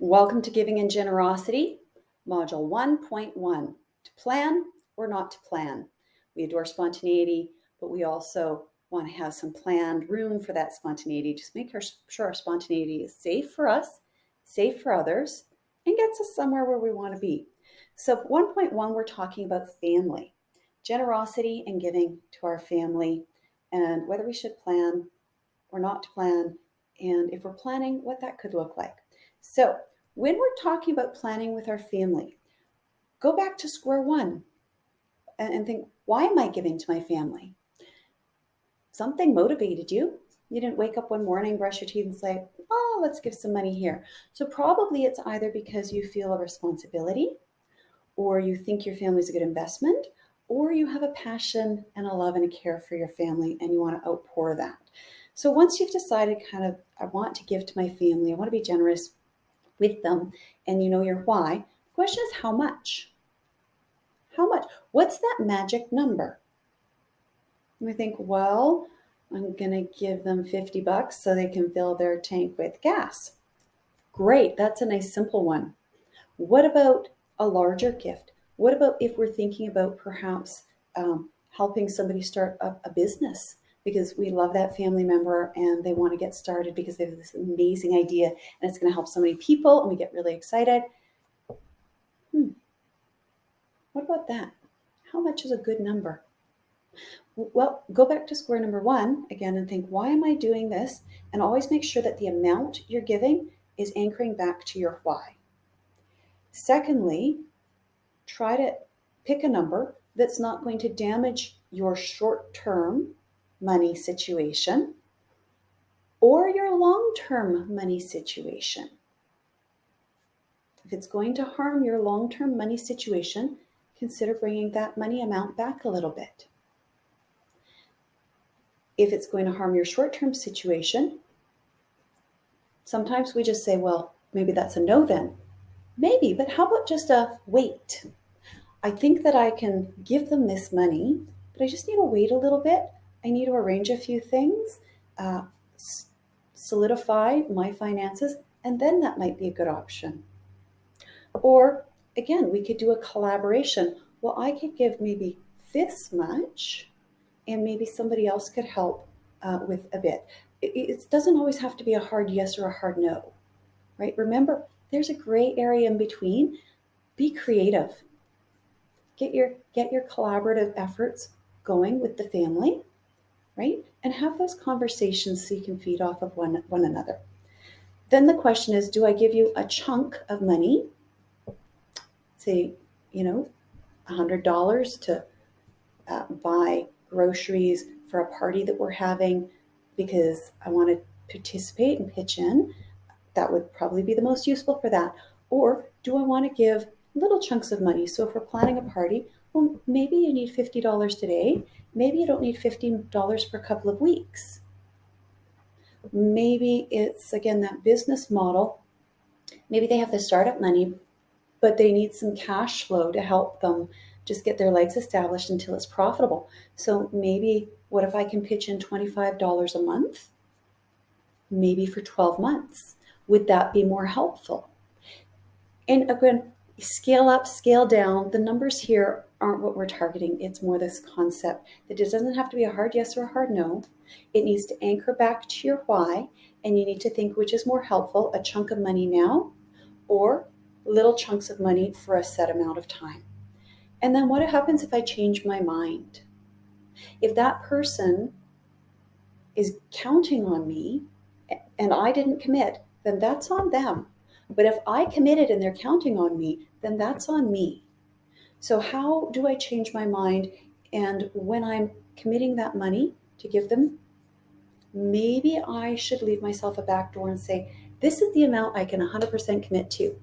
Welcome to Giving and Generosity, Module 1.1, to plan or not to plan. We adore spontaneity, but we also want to have some planned room for that spontaneity. Just make sure our spontaneity is safe for us, safe for others, and gets us somewhere where we want to be. So 1.1, we're talking about family, generosity and giving to our family, and whether we should plan or not to plan, and if we're planning, what that could look like. So when we're talking about planning with our family, go back to square one and think, why am I giving to my family? Something motivated you. You didn't wake up one morning, brush your teeth and say, oh, let's give some money here. So probably it's either because you feel a responsibility, or you think your family is a good investment, or you have a passion and a love and a care for your family and you want to outpour that. So once you've decided I want to give to my family, I want to be generous with them, and you know your why, the question is how much? How much? What's that magic number? And we think, well, I'm going to give them $50 so they can fill their tank with gas. Great, that's a nice simple one. What about a larger gift? What about if we're thinking about perhaps helping somebody start a business because we love that family member and they want to get started because they have this amazing idea and it's going to help so many people and we get really excited. What about that? How much is a good number? Well, go back to square number one again and think, why am I doing this? And always make sure that the amount you're giving is anchoring back to your why. Secondly, try to pick a number that's not going to damage your short-term money situation or your long-term money situation. If it's going to harm your long-term money situation, consider bringing that money amount back a little bit. If it's going to harm your short-term situation, sometimes we just say, well, maybe that's a no then. Maybe, but how about just a wait? I think that I can give them this money, but I just need to wait a little bit. I need to arrange a few things, solidify my finances, and then that might be a good option. Or again, we could do a collaboration. Well, I could give maybe this much, and maybe somebody else could help with a bit. It doesn't always have to be a hard yes or a hard no, right? Remember, there's a gray area in between. Be creative. Get your collaborative efforts going with the family, right? And have those conversations so you can feed off of one another. Then the question is, do I give you a chunk of money, say, $100 to buy groceries for a party that we're having because I want to participate and pitch in? That would probably be the most useful for that. Or do I want to give little chunks of money? So if we're planning a party, well, maybe you need $50 today. Maybe you don't need $15 for a couple of weeks. Maybe it's, again, that business model. Maybe they have the startup money, but they need some cash flow to help them just get their legs established until it's profitable. So maybe, what if I can pitch in $25 a month? Maybe for 12 months. Would that be more helpful? And again, scale up, scale down. The numbers here aren't what we're targeting. It's more this concept that it doesn't have to be a hard yes or a hard no. It needs to anchor back to your why, and you need to think which is more helpful, a chunk of money now or little chunks of money for a set amount of time. And then what happens if I change my mind? If that person is counting on me and I didn't commit, then that's on them. But if I committed and they're counting on me, then that's on me. So how do I change my mind? And when I'm committing that money to give them, maybe I should leave myself a back door and say, this is the amount I can 100% commit to.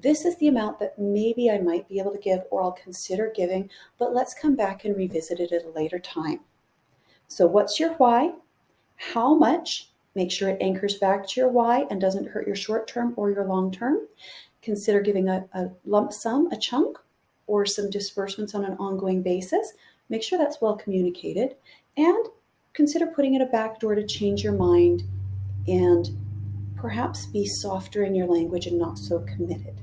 This is the amount that maybe I might be able to give or I'll consider giving, but let's come back and revisit it at a later time. So what's your why? How much? Make sure it anchors back to your why and doesn't hurt your short term or your long term. Consider giving a lump sum, a chunk, or some disbursements on an ongoing basis. Make sure that's well communicated, and consider putting in a back door to change your mind and perhaps be softer in your language and not so committed.